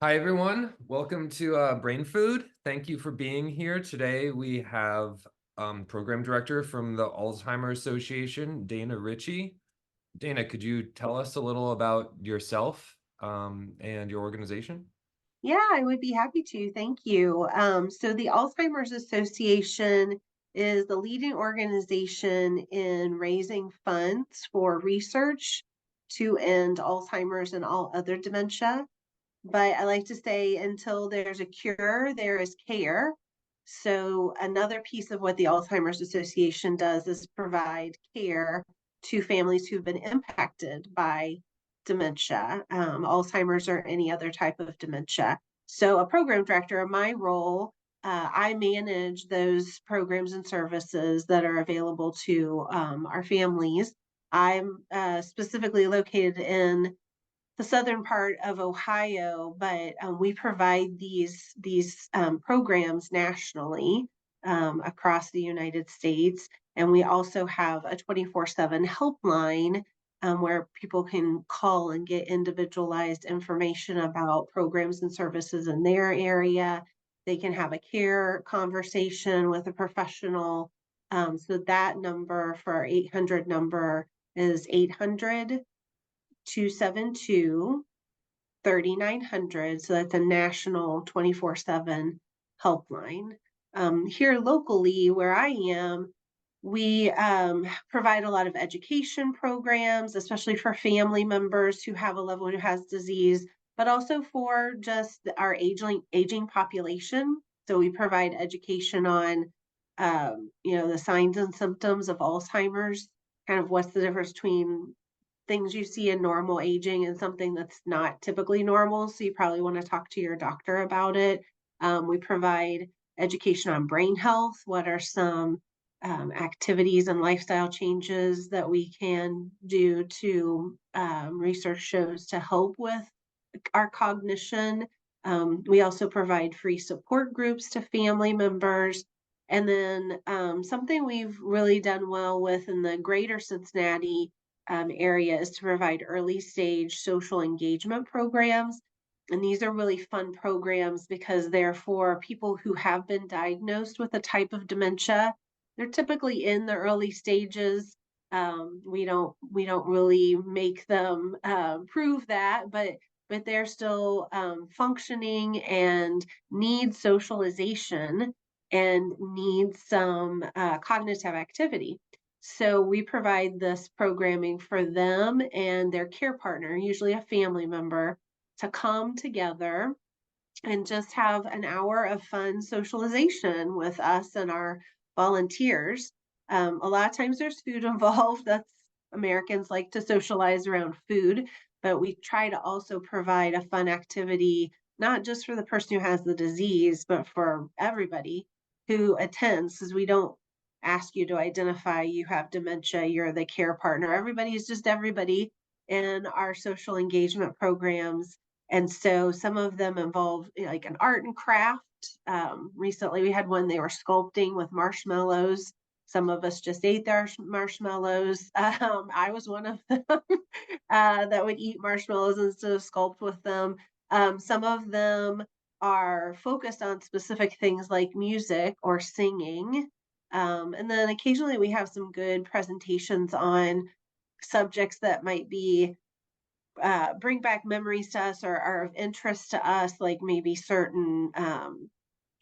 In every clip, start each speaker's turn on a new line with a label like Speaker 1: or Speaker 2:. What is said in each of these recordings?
Speaker 1: Hi, everyone. Welcome to Brain Food. Thank you for being here. Today we have Program Director from the Alzheimer Association, Dayna Ritchey. Dayna, could you tell us a little about yourself and your organization?
Speaker 2: Yeah, I would be happy to. Thank you. So the Alzheimer's Association is the leading organization in raising funds for research to end Alzheimer's and all other dementia. But I like to say until there's a cure, there is care. So another piece of what the Alzheimer's Association does is provide care to families who've been impacted by dementia, Alzheimer's or any other type of dementia. So a program director, my role, I manage those programs and services that are available to our families. I'm specifically located in the southern part of Ohio, but we provide these programs nationally across the United States, and we also have a 24/7 helpline where people can call and get individualized information about programs and services in their area. They can have a care conversation with a professional. So that number for our 800 number is 800-272 3900. So that's a national 24/7 helpline. Here locally, where I am, we provide a lot of education programs, especially for family members who have a loved one who has disease, but also for just our aging population. So we provide education on, the signs and symptoms of Alzheimer's, kind of what's the difference between things you see in normal aging and something that's not typically normal. So you probably want to talk to your doctor about it. We provide education on brain health. What are some activities and lifestyle changes that we can do to research shows to help with our cognition. We also provide free support groups to family members. And then something we've really done well with in the greater Cincinnati area is to provide early stage social engagement programs. And these are really fun programs because they're for people who have been diagnosed with a type of dementia. They're typically in the early stages. We don't really make them prove that, but they're still functioning and need socialization and need some cognitive activity. So we provide this programming for them and their care partner, usually a family member, to come together and just have an hour of fun socialization with us and our volunteers. A lot of times there's food involved. That's Americans like to socialize around food, but we try to also provide a fun activity, not just for the person who has the disease, but for everybody who attends, because we don't ask you to identify you have dementia, you're the care partner. Everybody is just everybody in our social engagement programs, and so some of them involve like an art and craft. Recently, we had one they were sculpting with marshmallows. Some of us just ate their marshmallows. I was one of them that would eat marshmallows instead of sculpt with them. Some of them are focused on specific things like music or singing. And then occasionally we have some good presentations on subjects that might be bring back memories to us or are of interest to us, like maybe certain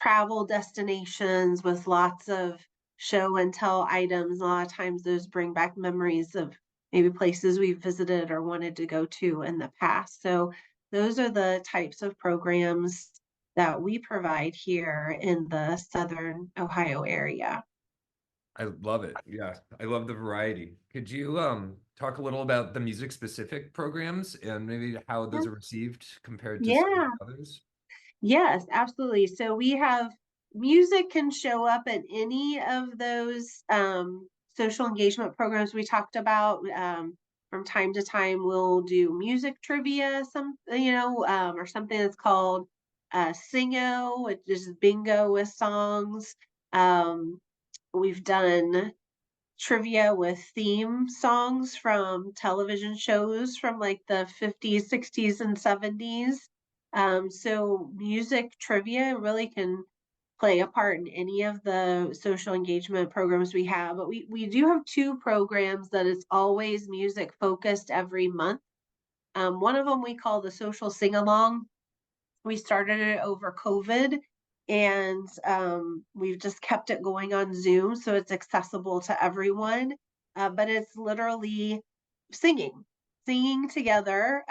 Speaker 2: travel destinations with lots of show and tell items. A lot of times those bring back memories of maybe places we've visited or wanted to go to in the past. So those are the types of programs that we provide here in the Southern Ohio area.
Speaker 1: I love it. Yeah, I love the variety. Could you talk a little about the music specific programs and maybe how those are received compared to some of
Speaker 2: Yeah.
Speaker 1: the others?
Speaker 2: Yes, absolutely. So we have music can show up in any of those social engagement programs we talked about. From time to time, we'll do music trivia, or something that's called Singo, which is bingo with songs. We've done trivia with theme songs from television shows from like the 50s, 60s, and 70s. So music trivia really can play a part in any of the social engagement programs we have, but we do have two programs that is always music focused every month. One of them we call the social sing along. We started it over COVID, and we've just kept it going on Zoom, so it's accessible to everyone. But it's literally singing, singing together.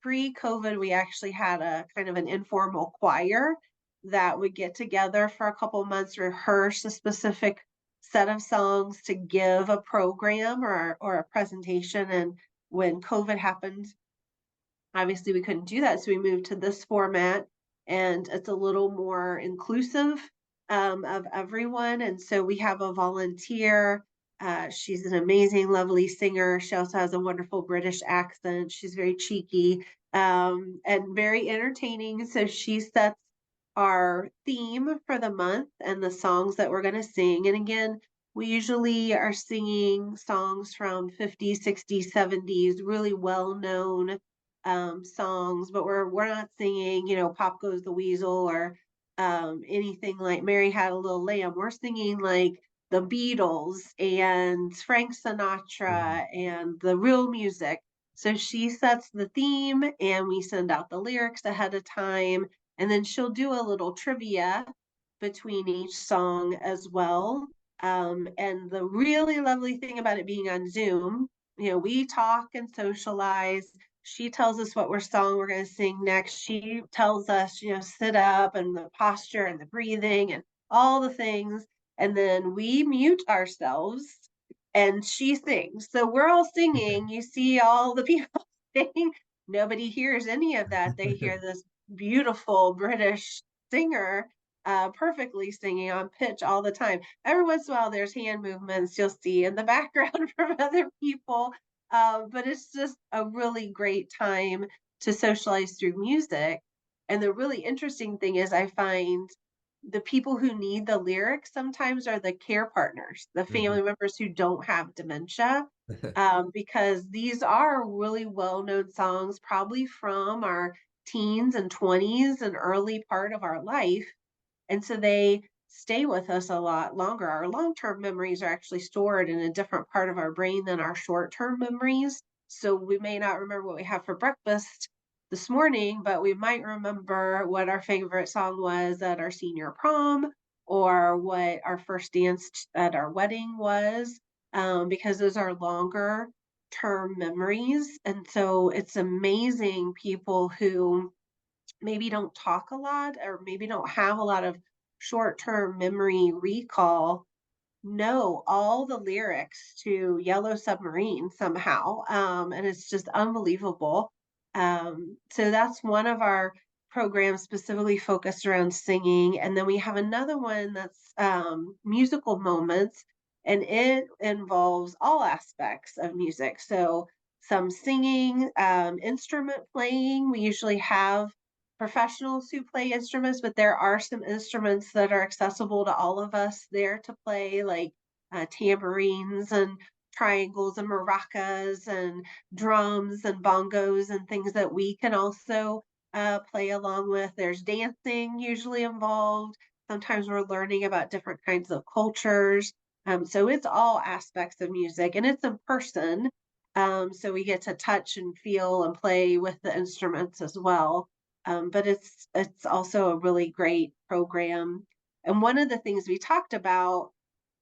Speaker 2: Pre-COVID, we actually had a kind of an informal choir that would get together for a couple months, rehearse a specific set of songs to give a program or a presentation. And when COVID happened, obviously we couldn't do that, so we moved to this format, and it's a little more inclusive of everyone. And so we have a volunteer. She's an amazing, lovely singer. She also has a wonderful British accent. She's very cheeky and very entertaining. So she sets our theme for the month and the songs that we're going to sing. And again, we usually are singing songs from 50s, 60s, 70s, really well known songs, but we're not singing, Pop Goes the Weasel or anything like Mary Had a Little Lamb. We're singing like the Beatles and Frank
Speaker 1: Mhm.
Speaker 2: Sinatra and the real music. So she sets the theme and we send out the lyrics ahead of time. And then she'll do a little trivia between each song as well. And the really lovely thing about it being on Zoom, we talk and socialize. She tells us what song we're going to sing next. She tells us, sit up and the posture and the breathing and all the things. And then we mute ourselves and she sings. So we're all singing. You see all the people sing. Nobody hears any of that. They hear this beautiful British singer perfectly singing on pitch all the time. Every once in a while, there's hand movements you'll see in the background from other people, but it's just a really great time to socialize through music. And the really interesting thing is, I find the people who need the lyrics sometimes are the care partners, the
Speaker 1: Mhm.
Speaker 2: family members who don't have dementia, because these are really well known songs, probably from our teens and 20s and early part of our life. And so they stay with us a lot longer. Our long-term memories are actually stored in a different part of our brain than our short-term memories. So we may not remember what we had for breakfast this morning, but we might remember what our favorite song was at our senior prom or what our first dance at our wedding was, because those are longer term memories. And so it's amazing people who maybe don't talk a lot or maybe don't have a lot of short-term memory recall know all the lyrics to Yellow Submarine somehow, and it's just unbelievable. So that's one of our programs specifically focused around singing, and then we have another one that's musical moments, and it involves all aspects of music. So some singing, instrument playing. We usually have professionals who play instruments, but there are some instruments that are accessible to all of us there to play, like tambourines and triangles and maracas and drums and bongos and things that we can also play along with. There's dancing usually involved. Sometimes we're learning about different kinds of cultures. So it's all aspects of music and it's in person. So we get to touch and feel and play with the instruments as well. But it's also a really great program. And one of the things we talked about,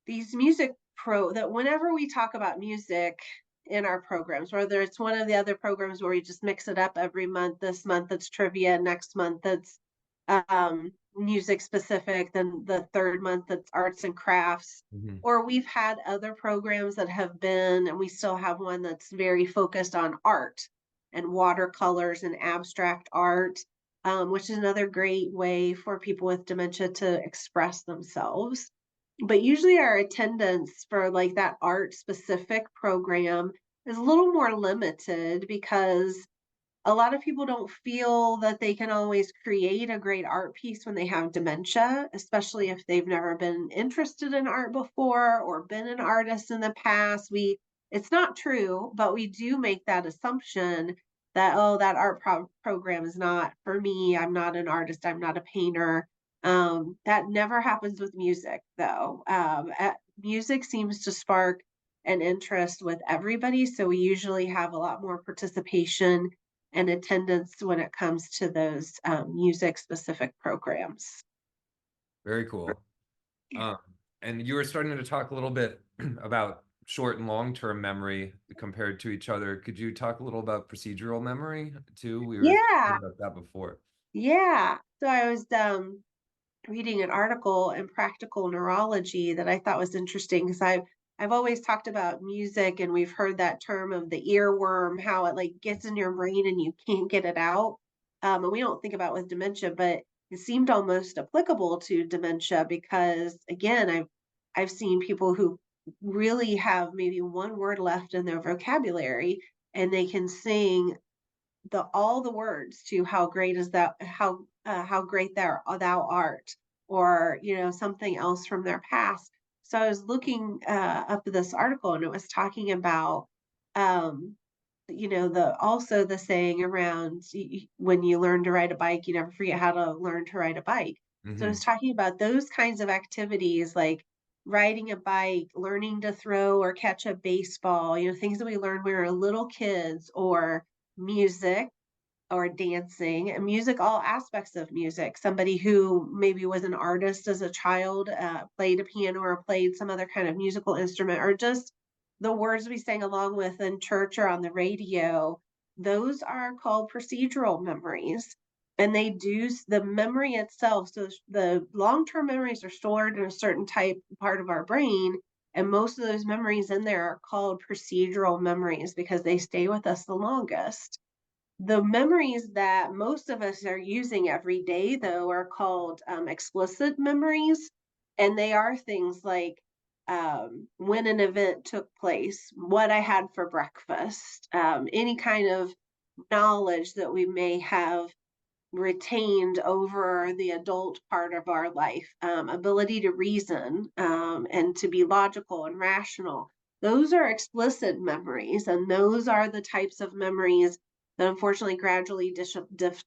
Speaker 2: these music pro that whenever we talk about music in our programs, whether it's one of the other programs where we just mix it up every month, this month it's trivia, next month it's music specific, then the third month it's arts and crafts,
Speaker 1: Mhm.
Speaker 2: or we've had other programs that have been, and we still have one that's very focused on art and watercolors and abstract art, which is another great way for people with dementia to express themselves. But usually our attendance for like that art specific program is a little more limited because a lot of people don't feel that they can always create a great art piece when they have dementia, especially if they've never been interested in art before or been an artist in the past. It's not true, but we do make that assumption. that, oh, that art program is not for me. I'm not an artist. I'm not a painter. That never happens with music, though. Music seems to spark an interest with everybody. So we usually have a lot more participation and attendance when it comes to those music specific programs.
Speaker 1: Very cool. Um, and you were starting to talk a little bit about short and long-term memory compared to each other. Could you talk a little about procedural memory too? We were
Speaker 2: Yeah,
Speaker 1: talking about that before.
Speaker 2: yeah. So I was reading an article in Practical Neurology that I thought was interesting because I've always talked about music and we've heard that term of the earworm, how it like gets in your brain and you can't get it out. And we don't think about with dementia, but it seemed almost applicable to dementia because again, I've seen people who really have maybe one word left in their vocabulary and they can sing the all the words to how great is that how great thou art, or something else from their past. So I was looking up this article and it was talking about um the also the saying around when you learn to ride a bike you never forget how to learn to ride a bike. So I
Speaker 1: Hmm.
Speaker 2: was talking about those kinds of activities like riding a bike, learning to throw or catch a baseball, things that we learned when we were little kids, or music or dancing and music, all aspects of music. Somebody who maybe was an artist as a child, played a piano or played some other kind of musical instrument, or just the words we sang along with in church or on the radio. Those are called procedural memories. And they do the memory itself. So the long term memories are stored in a certain type part of our brain. And most of those memories in there are called procedural memories because they stay with us the longest. The memories that most of us are using every day, though, are called explicit memories. And they are things like when an event took place, what I had for breakfast, any kind of knowledge that we may have retained over the adult part of our life, ability to reason and to be logical and rational. Those are explicit memories, and those are the types of memories that unfortunately gradually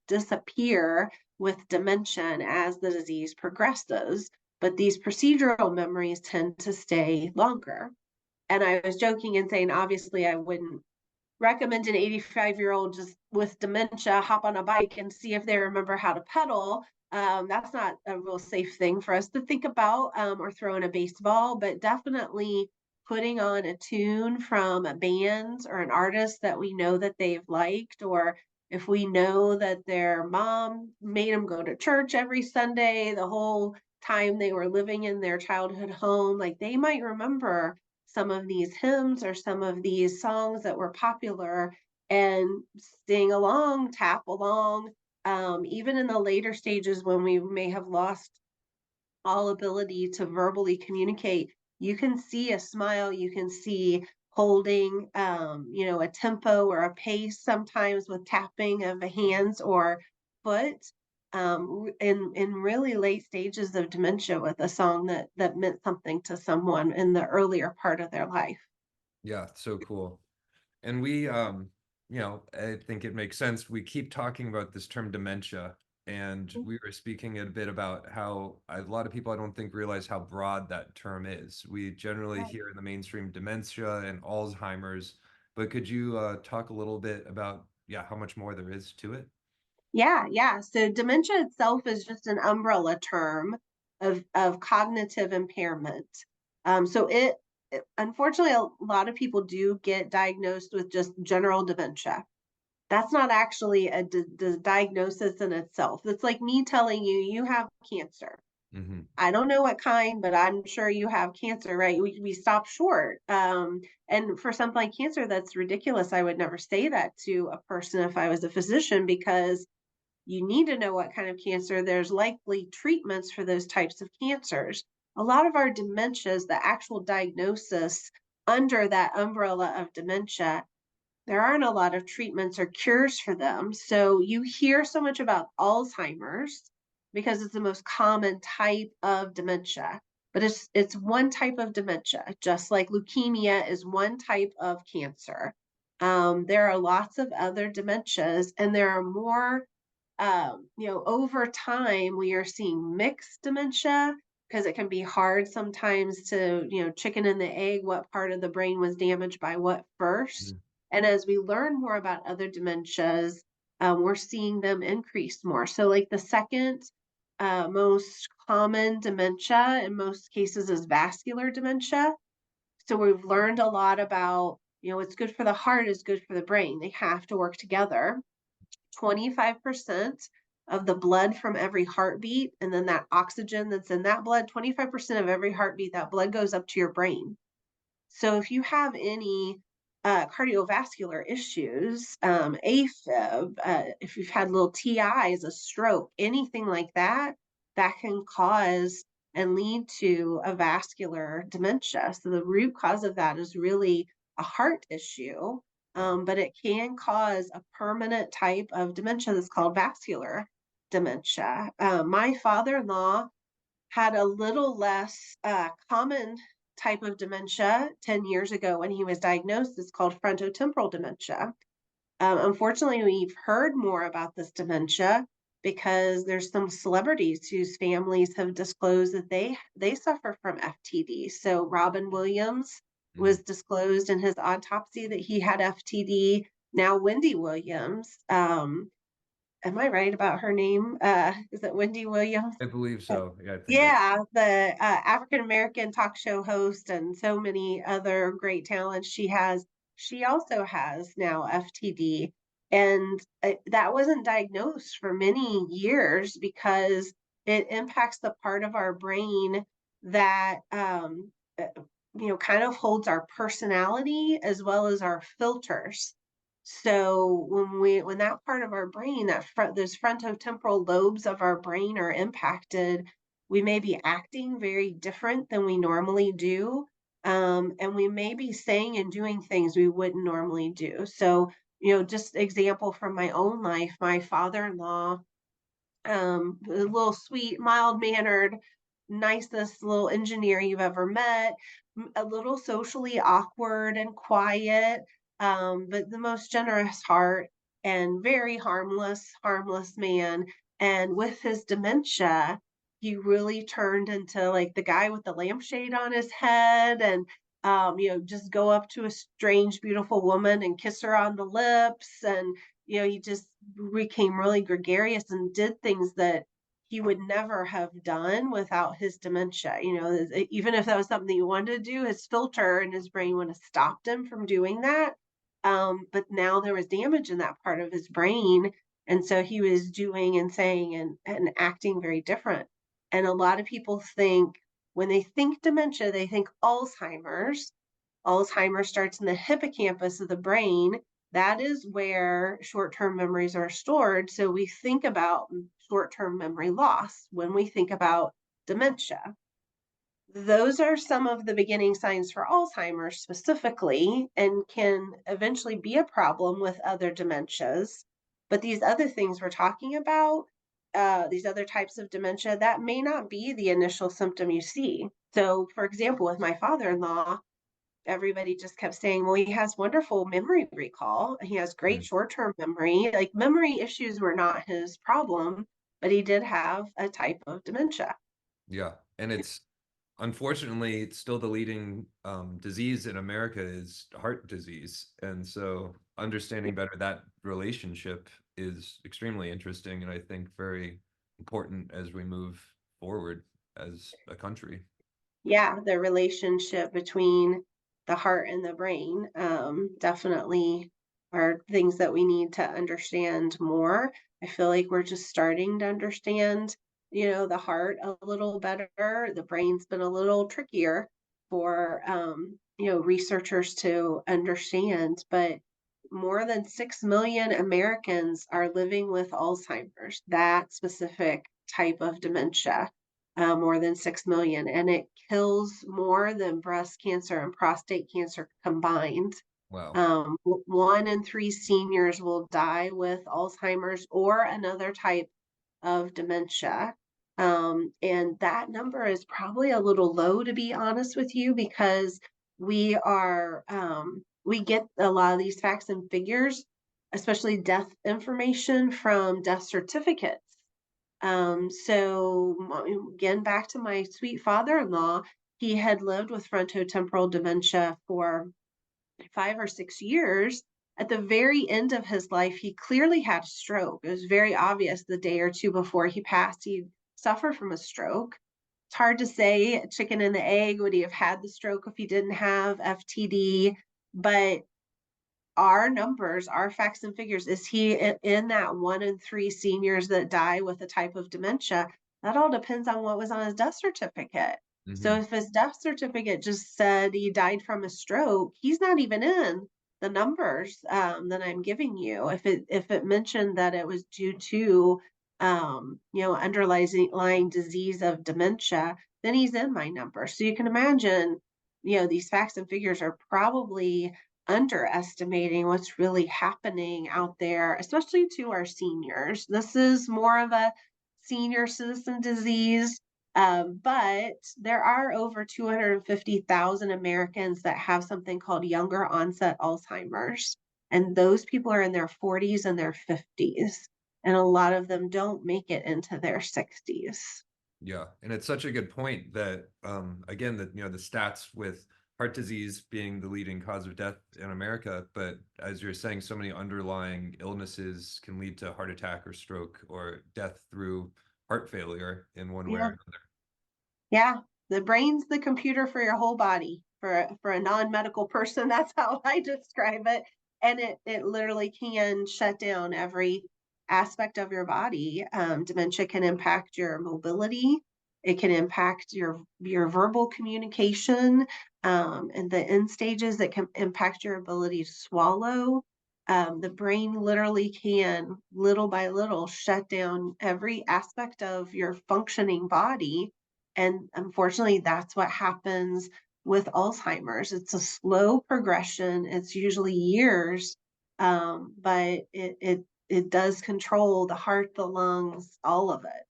Speaker 2: disappear with dementia as the disease progresses. But these procedural memories tend to stay longer. And I was joking and saying, obviously, I wouldn't recommend an 85-year-old just with dementia hop on a bike and see if they remember how to pedal. That's not a real safe thing for us to think about, or throwing a baseball, but definitely putting on a tune from a band or an artist that we know that they've liked, or if we know that their mom made them go to church every Sunday the whole time they were living in their childhood home, like they might remember some of these hymns or some of these songs that were popular and sing along, tap along. Even in the later stages when we may have lost all ability to verbally communicate, you can see a smile, you can see holding, a tempo or a pace sometimes with tapping of the hands or foot. In really late stages of dementia with a song that meant something to someone in the earlier part of their life.
Speaker 1: Yeah, so cool. And I think it makes sense. We keep talking about this term dementia, and we were speaking a bit about how a lot of people I don't think realize how broad that term is. We generally
Speaker 2: Right.
Speaker 1: hear in the mainstream dementia and Alzheimer's, but could you talk a little bit about, yeah, how much more there is to it?
Speaker 2: Yeah, yeah. So dementia itself is just an umbrella term of cognitive impairment. Unfortunately, a lot of people do get diagnosed with just general dementia. That's not actually a diagnosis in itself. It's like me telling you you have cancer.
Speaker 1: Hmm.
Speaker 2: I don't know what kind, but I'm sure you have cancer, right? We stop short. And for something like cancer, that's ridiculous. I would never say that to a person if I was a physician because you need to know what kind of cancer. There's likely treatments for those types of cancers. A lot of our dementias, the actual diagnosis under that umbrella of dementia, there aren't a lot of treatments or cures for them. So you hear so much about Alzheimer's because it's the most common type of dementia. But it's one type of dementia, just like leukemia is one type of cancer. There are lots of other dementias, and there are more, over time, we are seeing mixed dementia because it can be hard sometimes to, chicken and the egg, what part of the brain was damaged by what first.
Speaker 1: Mm,
Speaker 2: And as we learn more about other dementias, we're seeing them increase more. So, like the second most common dementia in most cases is vascular dementia. So we've learned a lot about, what's good for the heart is good for the brain. They have to work together. 25% of the blood from every heartbeat, and then that oxygen that's in that blood, 25% of every heartbeat, that blood goes up to your brain. So if you have any cardiovascular issues, AFib, if you've had little TIs, a stroke, anything like that, that can cause and lead to a vascular dementia. So the root cause of that is really a heart issue,
Speaker 1: wow.
Speaker 2: but it can cause a permanent type of dementia that's called vascular dementia. My father-in-law had a little less common type of dementia 10 years ago when he was diagnosed. It's called frontotemporal dementia. Unfortunately, we've heard more about this dementia because there's some celebrities whose families have disclosed that they suffer from FTD. So Robin Williams
Speaker 1: Mm,
Speaker 2: was disclosed in his autopsy that he had FTD. Now Wendy Williams, am I right about her name? Is it Wendy Williams?
Speaker 1: I believe so. Yeah, I think
Speaker 2: Yeah, the, African American talk show host and so many other great talents she also has now FTD, and, that wasn't diagnosed for many years because it impacts the part of our brain that, kind of holds our personality as well as our filters. So when that part of our brain, those frontotemporal lobes of our brain are impacted, we may be acting very different than we normally do. And we may be saying and doing things we wouldn't normally do. So, just example from my own life, my father-in-law, a little sweet, mild-mannered, nicest little engineer you've ever met, a little socially awkward and quiet, but the most generous heart and very harmless man. And with his dementia, he really turned into like the guy with the lampshade on his head and just go up to a strange, beautiful woman and kiss her on the lips. And he just became really gregarious and did things that he would never have done without his dementia. Even if that was something he wanted to do, his filter in his brain would have stopped him from doing that. But now there was damage in that part of his brain. And so he was doing and saying and acting very different. And a lot of people think when they think dementia, they think Alzheimer's. Alzheimer's starts in the hippocampus of the brain. That is where short-term memories are stored. So we think about short-term memory loss when we think about dementia. Those are some of the beginning signs for Alzheimer's specifically and can eventually be a problem with other dementias. But these other things we're talking about, these other types of dementia, that may not be the initial symptom you see. So, for example, with my father in law, everybody just kept saying, well, he has wonderful memory recall. He has great
Speaker 1: mm,
Speaker 2: short term memory. Like memory issues were not his problem, but he did have a type of dementia.
Speaker 1: yeah, and it's unfortunately it's still the leading disease in America is heart disease, and so understanding better that relationship is extremely interesting, and I think very important as we move forward as a country.
Speaker 2: Yeah, the relationship between the heart and the brain, definitely are things that we need to understand more. I feel like we're just starting to understand, the heart a little better. The brain's been a little trickier for, researchers to understand, but more than 6 million Americans are living with Alzheimer's, that specific type of dementia, more than 6 million, and it kills more than breast cancer and prostate cancer combined.
Speaker 1: Wow.
Speaker 2: 1 in 3 seniors will die with Alzheimer's or another type of dementia. And that number is probably a little low, to be honest with you, because we are we get a lot of these facts and figures, especially death information from death certificates. Again, back to my sweet father-in-law, he had lived with frontotemporal dementia for 5 or 6 years. At the very end of his life, he clearly had a stroke. It was very obvious the day or two before he passed, he suffered from a stroke. It's hard to say, chicken and the egg, would he have had the stroke if he didn't have FTD? But our numbers, our facts and figures, is he in that 1 in 3 seniors that die with a type of dementia? That all depends on what was on his death certificate. So
Speaker 1: Mhm.
Speaker 2: if his death certificate just said he died from a stroke, he's not even in the numbers that I'm giving you. If it mentioned that it was due to underlying lying disease of dementia, then he's in my number. So you can imagine, these facts and figures are probably underestimating what's really happening out there, especially to our seniors. This is more of a senior citizen disease, but there are over 250,000 Americans that have something called younger onset Alzheimer's. And those people are in their 40s and their 50s. And a lot of them don't make it into their 60s.
Speaker 1: Yeah, and it's such a good point that again that the stats with heart disease being the leading cause of death in America, but as you're saying, so many underlying illnesses can lead to heart attack or stroke or death through heart failure in one way or
Speaker 2: Yeah.
Speaker 1: another.
Speaker 2: Yeah, the brain's the computer for your whole body. For a non-medical person, that's how I describe it, and it literally can shut down every aspect of your body. Dementia can impact your mobility. It can impact your verbal communication, and the end stages that can impact your ability to swallow. The brain literally can, little by little, shut down every aspect of your functioning body, and unfortunately, that's what happens with Alzheimer's. It's a slow progression. It's usually years, but it does control the heart, the lungs, all of it.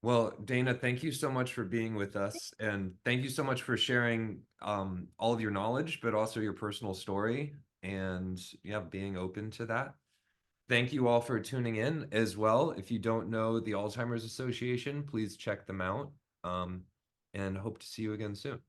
Speaker 1: Well, Dana, thank you so much for being with us, and thank you so much for sharing all of your knowledge, but also your personal story, and yeah, being open to that. Thank you all for tuning in as well. If you don't know the Alzheimer's Association, please check them out, um, and hope to see you again soon.